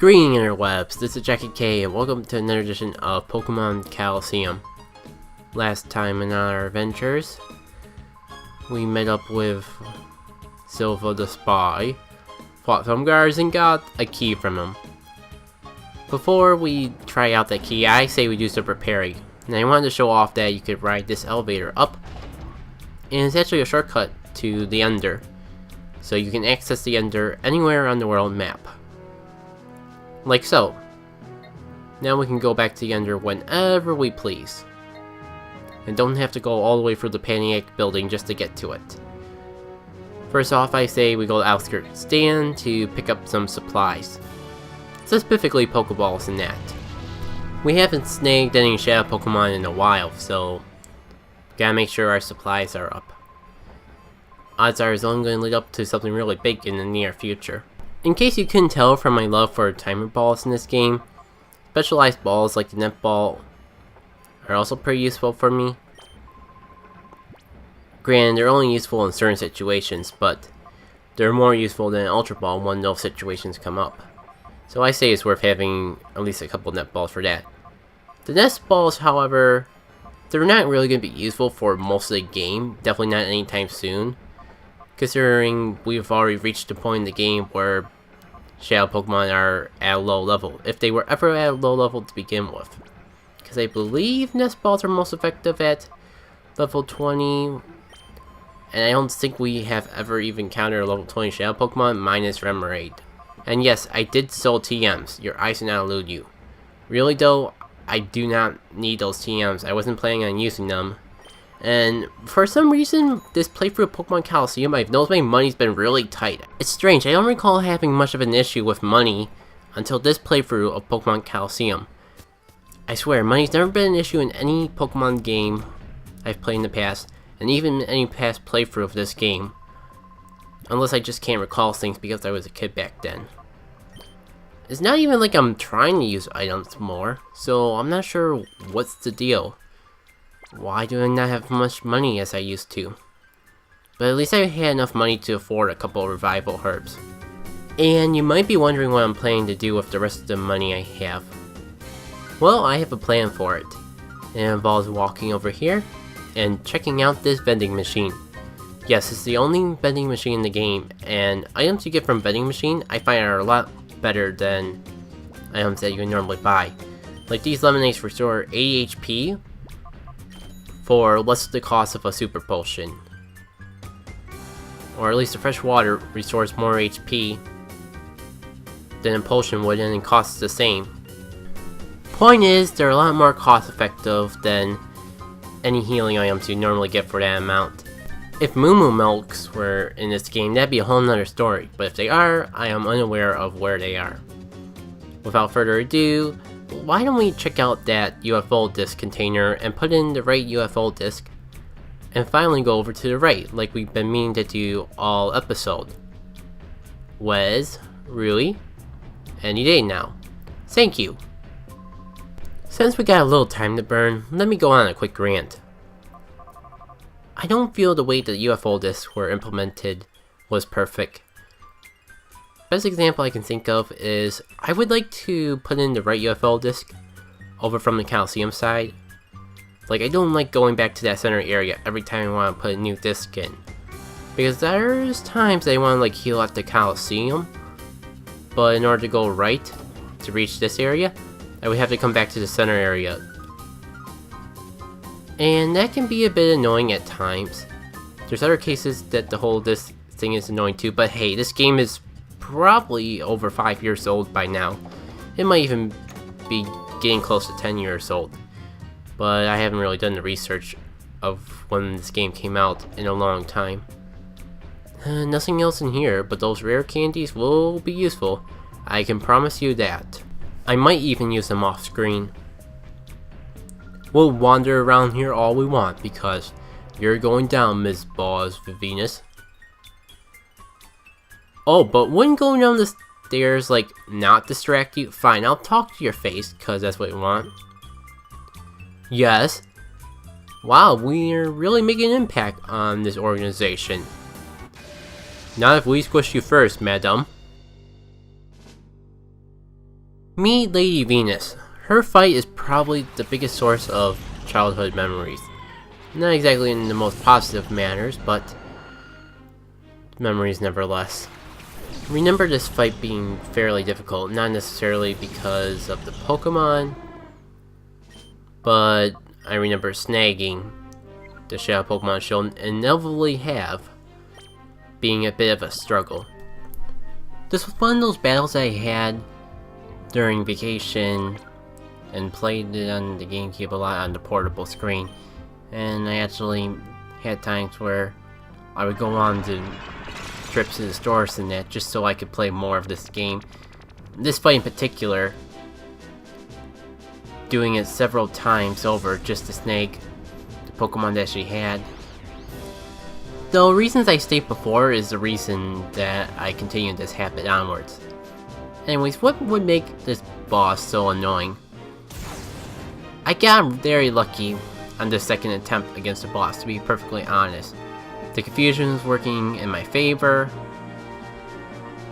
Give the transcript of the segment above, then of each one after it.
Greeting interwebs, this is Jackie K and welcome to another edition of Pokemon Colosseum. Last time in our adventures, we met up with Silva the Spy, fought some guards and got a key from him. Before we try out that key, I say we do some preparing, and I wanted to show off that you could ride this elevator up, and it's actually a shortcut to the Under, so you can access the Under anywhere on the world map. Like so. Now we can go back to the Under whenever we please. And don't have to go all the way through the Paniac building just to get to it. First off, I say we go to Outskirts Stand to pick up some supplies. Specifically Pokeballs and that. We haven't snagged any Shadow Pokemon in a while, so gotta make sure our supplies are up. Odds are it's only going to lead up to something really big in the near future. In case you couldn't tell from my love for timer balls in this game, specialized balls like the net ball are also pretty useful for me. Granted, they're only useful in certain situations, but they're more useful than an Ultra Ball when those situations come up. So I say it's worth having at least a couple net balls for that. The nest balls, however, they're not really going to be useful for most of the game, definitely not anytime soon. Considering we've already reached the point in the game where Shadow Pokemon are at a low level, if they were ever at a low level to begin with. Because I believe Nest Balls are most effective at level 20, and I don't think we have ever even encountered a level 20 Shadow Pokemon minus Remoraid. And yes, I did sell TMs, your eyes do not elude you. Really though, I do not need those TMs, I wasn't planning on using them. And for some reason, this playthrough of Pokemon Colosseum, I've noticed my money's been really tight. It's strange, I don't recall having much of an issue with money until this playthrough of Pokemon Colosseum. I swear, money's never been an issue in any Pokemon game I've played in the past, and even any past playthrough of this game. Unless I just can't recall things because I was a kid back then. It's not even like I'm trying to use items more, so I'm not sure what's the deal. Why do I not have much money as I used to? But at least I had enough money to afford a couple of revival herbs. And you might be wondering what I'm planning to do with the rest of the money I have. Well, I have a plan for it. It involves walking over here and checking out this vending machine. Yes, it's the only vending machine in the game, and items you get from vending machine I find are a lot better than items that you would normally buy. Like these lemonades restore 80 HP for less the cost of a super potion. Or at least the fresh water restores more HP than a potion would, and it costs the same. Point is, they're a lot more cost effective than any healing items you normally get for that amount. If Moo Moo Milks were in this game, that'd be a whole nother story, but if they are, I am unaware of where they are. Without further ado, why don't we check out that UFO disc container and put in the right UFO disc, and finally go over to the right, like we've been meaning to do all episode. Wes, really? Any day now. Thank you. Since we got a little time to burn, let me go on a quick rant. I don't feel the way the UFO discs were implemented was perfect. Best example I can think of is, I would like to put in the right UFO disc over from the Colosseum side. Like, I don't like going back to that center area every time I want to put a new disc in. Because there's times I want to like heal at the Colosseum, but in order to go right to reach this area, I would have to come back to the center area. And that can be a bit annoying at times. There's other cases that the whole this thing is annoying too, but hey, this game is probably over 5 years old by now. It might even be getting close to 10 years old. But I haven't really done the research of when this game came out in a long time. Nothing else in here, but those rare candies will be useful. I can promise you that. I might even use them off screen. We'll wander around here all we want because you're going down, Ms. Boss Venus. Oh, but wouldn't going down the stairs, like, not distract you? Fine, I'll talk to your face, cause that's what you want. Yes. Wow, we're really making an impact on this organization. Not if we squish you first, madam. Meet Lady Venus. Her fight is probably the biggest source of childhood memories. Not exactly in the most positive manners, but memories nevertheless. Remember this fight being fairly difficult, not necessarily because of the Pokemon, but I remember snagging the Shadow Pokemon she'll inevitably have being a bit of a struggle. This was one of those battles I had during vacation and played it on the GameCube a lot on the portable screen, and I actually had times where I would go on to trips to the stores and that just so I could play more of this game. This fight in particular, doing it several times over just to snag the Pokemon that she had. The reasons I stated before is the reason that I continued this habit onwards. Anyways, what would make this boss so annoying? I got very lucky on the second attempt against the boss, to be perfectly honest. The confusion was working in my favor,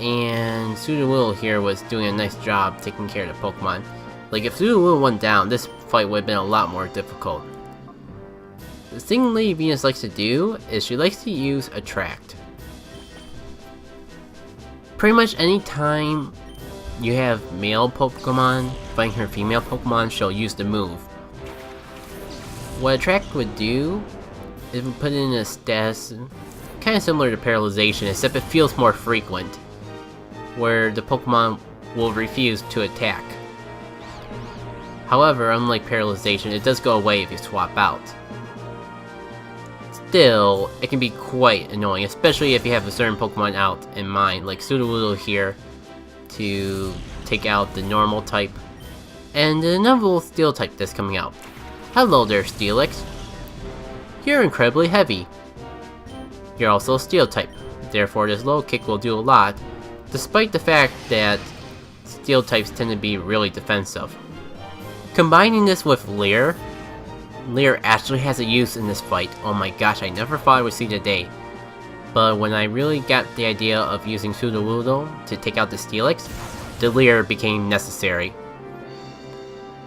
and Sudowoodo here was doing a nice job taking care of the Pokemon. Like, if Sudowoodo went down, this fight would have been a lot more difficult. The thing Lady Venus likes to do is she likes to use Attract. Pretty much any time you have male Pokemon fighting her female Pokemon, she'll use the move. What Attract would do is we put it in a status kind of similar to Paralyzation, except it feels more frequent, where the Pokemon will refuse to attack. However, unlike Paralyzation, it does go away if you swap out. Still, it can be quite annoying, especially if you have a certain Pokemon out in mind, like Sudowoodo here, to take out the normal type, and the inevitable steel type that's coming out. Hello there, Steelix. You're incredibly heavy. You're also a steel type, therefore this low kick will do a lot, despite the fact that steel types tend to be really defensive. Combining this with Leer actually has a use in this fight. Oh my gosh, I never thought I would see the day. But when I really got the idea of using Sudowoodo to take out the Steelix, the Leer became necessary.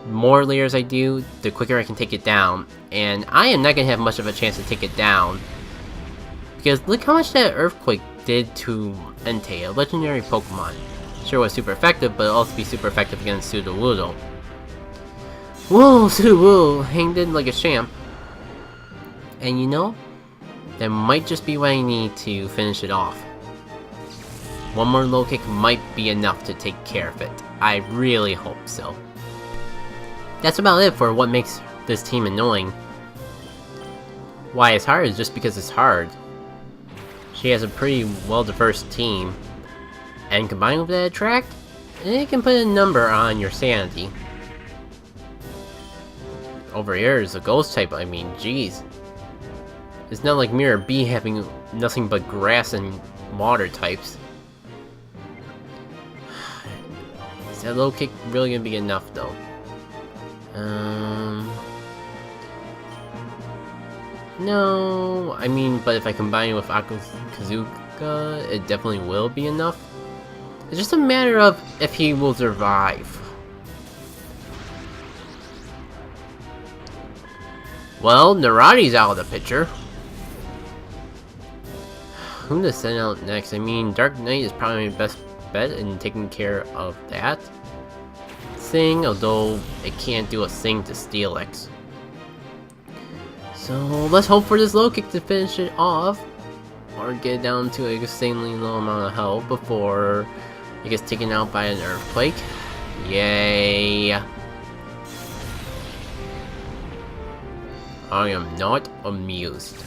The more Leers I do, the quicker I can take it down, and I am not going to have much of a chance to take it down. Because look how much that Earthquake did to Entei, a legendary Pokemon. Sure was super effective, but also be super effective against Sudowoodo. Whoa, Sudowoodo hanged in like a champ. And you know, that might just be what I need to finish it off. One more low kick might be enough to take care of it. I really hope so. That's about it for what makes this team annoying. Why it's hard is just because it's hard. She has a pretty well-diverse team, and combined with that Attract, it can put a number on your sanity. Over here is a ghost type, I mean, jeez. It's not like Mirror B having nothing but grass and water types. Is that low kick really gonna be enough though? No, I mean, but if I combine it with Akazuka, it definitely will be enough. It's just a matter of if he will survive. Well, Narati's out of the picture. Who to send out next? I mean, Dark Knight is probably my best bet in taking care of that thing, although it can't do a thing to Steelix. So let's hope for this low kick to finish it off, or get it down to an insanely low amount of health before it gets taken out by an Earthquake. Yay! I am not amused.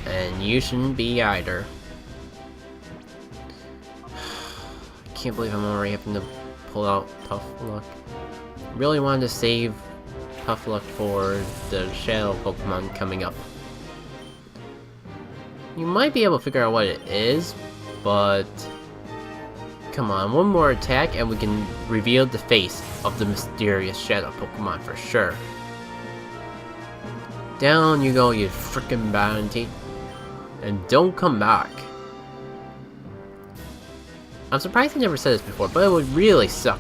And you shouldn't be either. Can't believe I'm already having to pull out Tough Luck. Really wanted to save Tough Luck for the Shadow Pokemon coming up. You might be able to figure out what it is, but come on, one more attack and we can reveal the face of the mysterious Shadow Pokemon for sure. Down you go, you frickin' bounty. And don't come back. I'm surprised I never said this before, but it would really suck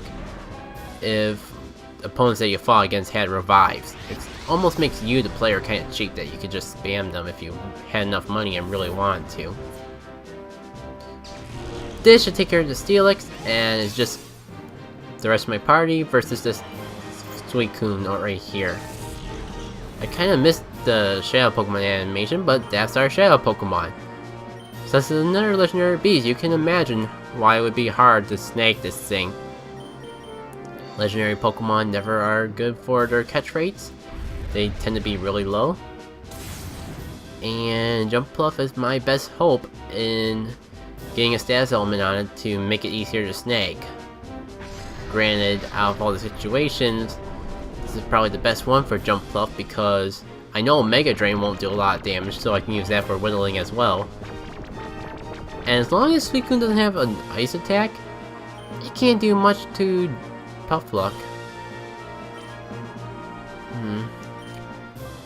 if opponents that you fought against had revives. It almost makes you, the player, kind of cheap that you could just spam them if you had enough money and really wanted to. This should take care of the Steelix, and it's just the rest of my party versus this Suicune right here. I kind of missed the Shadow Pokemon animation, but that's our Shadow Pokemon. Since it's another legendary beast, you can imagine why it would be hard to snag this thing. Legendary Pokemon never are good for their catch rates. They tend to be really low. And Jump Pluff is my best hope in getting a status element on it to make it easier to snag. Granted, out of all the situations, this is probably the best one for Jump Pluff because I know Mega Drain won't do a lot of damage, so I can use that for whittling as well. And as long as Suicune doesn't have an ice attack, it can't do much to Puffluck.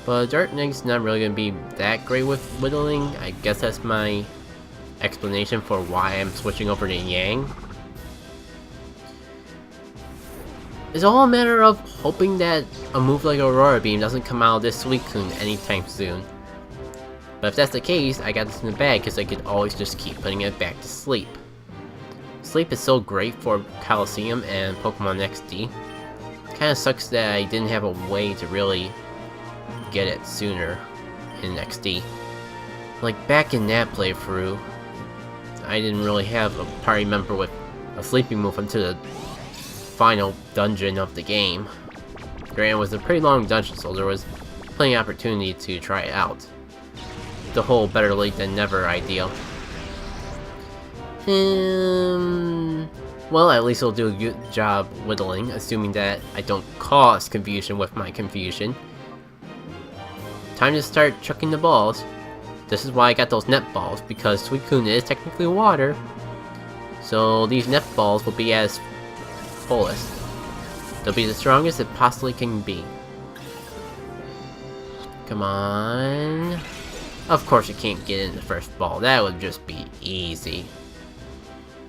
But Darknight's not really going to be that great with whittling. I guess that's my explanation for why I'm switching over to Yang. It's all a matter of hoping that a move like Aurora Beam doesn't come out of this Suicune anytime soon. But if that's the case, I got this in the bag because I could always just keep putting it back to sleep. Sleep is so great for Colosseum and Pokemon XD. Kinda sucks that I didn't have a way to really get it sooner in XD. Like back in that playthrough, I didn't really have a party member with a sleeping move until the final dungeon of the game. Granted, it was a pretty long dungeon, so there was plenty of opportunity to try it out. The whole better late than never ideal. Well, at least it'll do a good job whittling, assuming that I don't cause confusion with my confusion. Time to start chucking the balls. This is why I got those net balls, because Suicune is technically water. So these net balls will be as fullest. They'll be the strongest it possibly can be. Come on. Of course you can't get in the first ball. That would just be easy.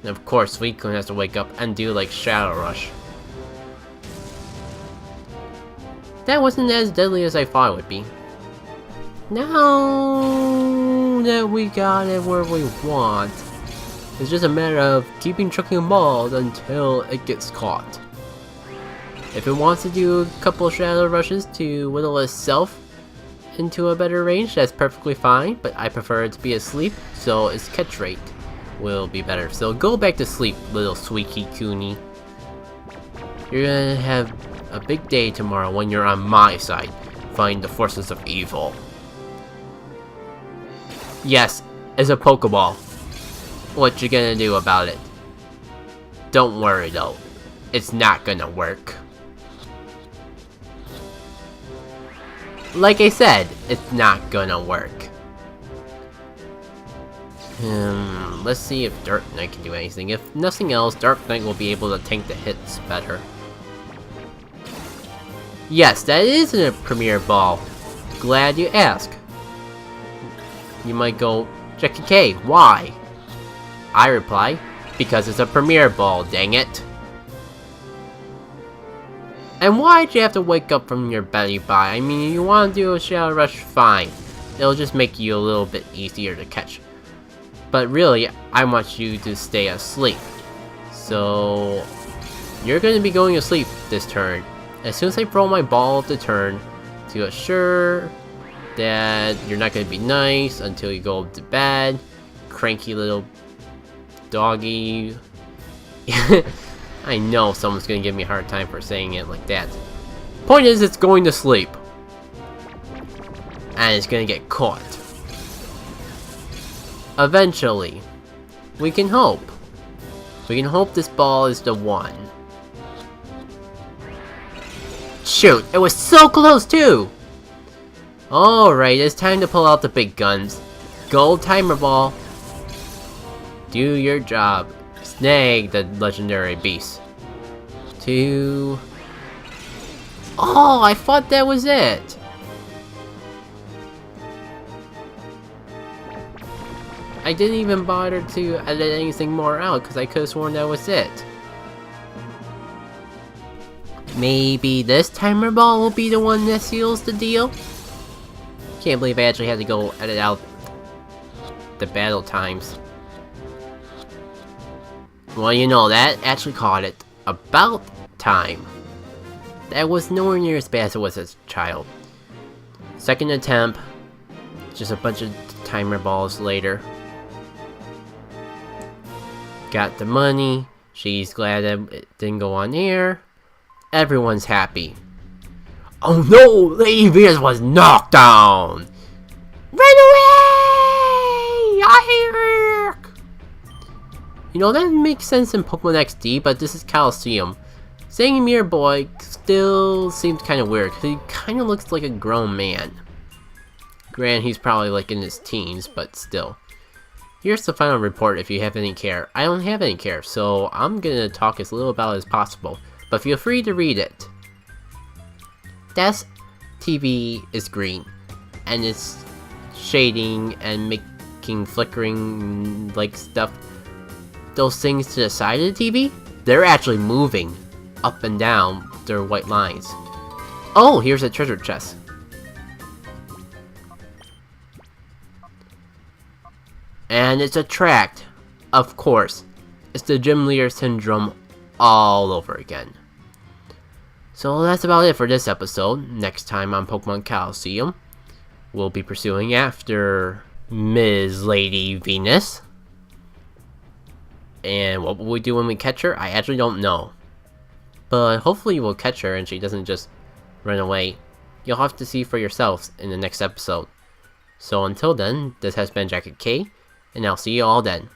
And of course Suicune has to wake up and do like Shadow Rush. That wasn't as deadly as I thought it would be. Now that we got it where we want, it's just a matter of keeping chucking balls until it gets caught. If it wants to do a couple Shadow Rushes to whittle itself into a better range, that's perfectly fine, but I prefer it to be asleep, so its catch rate will be better. So go back to sleep, little Suicune. You're gonna have a big day tomorrow when you're on my side, fighting the forces of evil. Yes, it's a Pokeball. What you gonna do about it? Don't worry though, it's not gonna work. Like I said, it's not gonna work. Let's see if Dark Knight can do anything. If nothing else, Dark Knight will be able to tank the hits better. Yes, that is a Premier Ball. Glad you asked. You might go, Jackie K, why? I reply, because it's a Premier Ball, dang it. And why'd you have to wake up from your bed you buy? I mean, you want to do a Shadow Rush, fine. It'll just make you a little bit easier to catch. But really, I want you to stay asleep. So, you're going to be going to sleep this turn. As soon as I throw my ball of the turn, to assure that you're not going to be nice until you go to bed. Cranky little doggy. I know someone's going to give me a hard time for saying it like that. Point is, it's going to sleep. And it's going to get caught. Eventually. We can hope. We can hope this ball is the one. Shoot, it was so close too! Alright, it's time to pull out the big guns. Gold Timer Ball. Do your job. Snag the legendary beast. 2. Oh, I thought that was it. I didn't even bother to edit anything more out because I could have sworn that was it. Maybe this timer ball will be the one that seals the deal? Can't believe I actually had to go edit out the battle times. Well, you know, that actually caught it about time. That was nowhere near as bad as it was as a child. Second attempt, just a bunch of timer balls later. Got the money, she's glad that it didn't go on air. Everyone's happy. Oh no! Lady Venus was knocked down! Run away! I hate it! You know, that makes sense in Pokemon XD, but this is Colosseum. Saying Mirror Boy still seems kind of weird, because he kind of looks like a grown man. Granted, he's probably like in his teens, but still. Here's the final report if you have any care. I don't have any care, so I'm gonna talk as little about it as possible, but feel free to read it. This TV is green, and it's shading and making flickering like stuff. Those things to the side of the TV, they're actually moving up and down their white lines. Oh, here's a treasure chest. And it's a tract, of course. It's the Gym Leader Syndrome all over again. So that's about it for this episode. Next time on Pokemon Colosseum, we'll be pursuing after Ms. Lady Venus. And what will we do when we catch her? I actually don't know. But hopefully we'll catch her and she doesn't just run away. You'll have to see for yourselves in the next episode. So until then, this has been Jacket K, and I'll see you all then.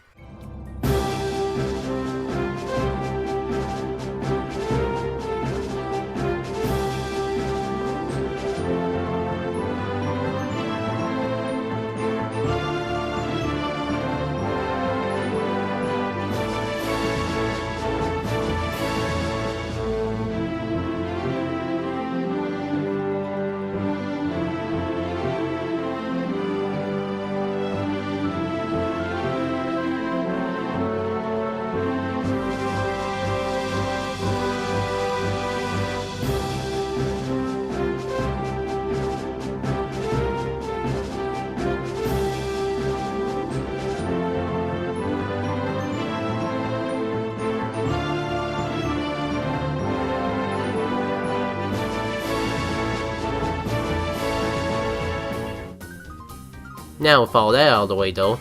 Now, with all that out of the way though,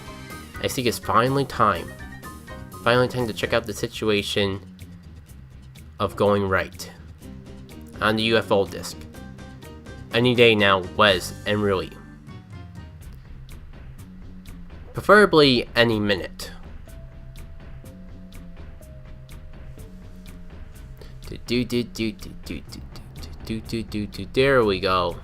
I think it's finally time. Finally time to check out the situation of going right. On the UFO disc. Any day now, Wes and Rui. Preferably any minute. There we go.